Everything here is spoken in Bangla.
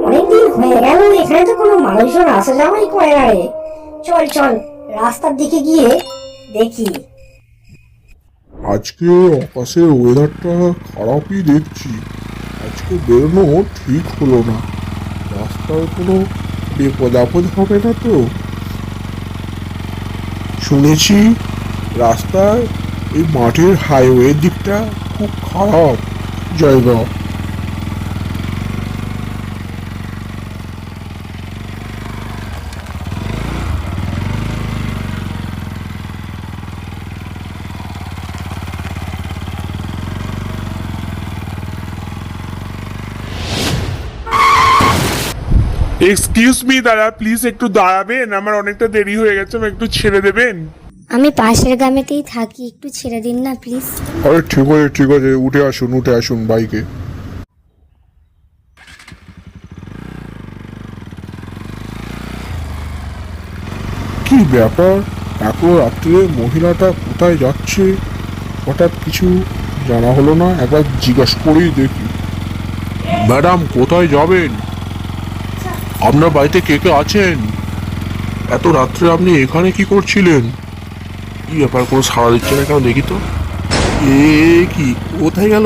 অনেকদিন হয়ে গেল, এখানে তো কোনো মানুষজন আসা যাওয়াই করে না রে। চল চল, রাস্তার দিকে গিয়ে দেখি। আজকে আকাশের ওয়েদারটা খারাপই দেখছি। আজকে বেরোনো ঠিক হলো না। রাস্তায় কোনো বিপদ আপদ হবে না তো? শুনেছি রাস্তায় এই মাঠের হাইওয়ের দিকটা খুব খারাপ জায়গা। এক্সকিউজ মি দাদা, প্লিজ একটু দাঁড়াবেন, আমার অনেকটা দেরি হয়ে গেছে, আমাকে একটু ছেড়ে দেবেন? আমি পাশের গ্রামেতেই থাকি, একটু ছেড়ে দিন না প্লিজ। আরে ঠিক আছে, উঠে আসুন বাইকে। কি ব্যাপার, এত রাত্রে মহিলাটা কোথায় যাচ্ছে? হঠাৎ কিছু জানা হলো না, একবার জিজ্ঞাসা করেই দেখি। ম্যাডাম, কোথায় যাবেন? আপনার বাড়িতে কে কে আছেন? এত রাত্রে আপনি এখানে কি করছিলেন? কি ব্যাপার, কোনো সাড়া দিচ্ছে না কেন, দেখি তো। এ কি, কোথায় গেল?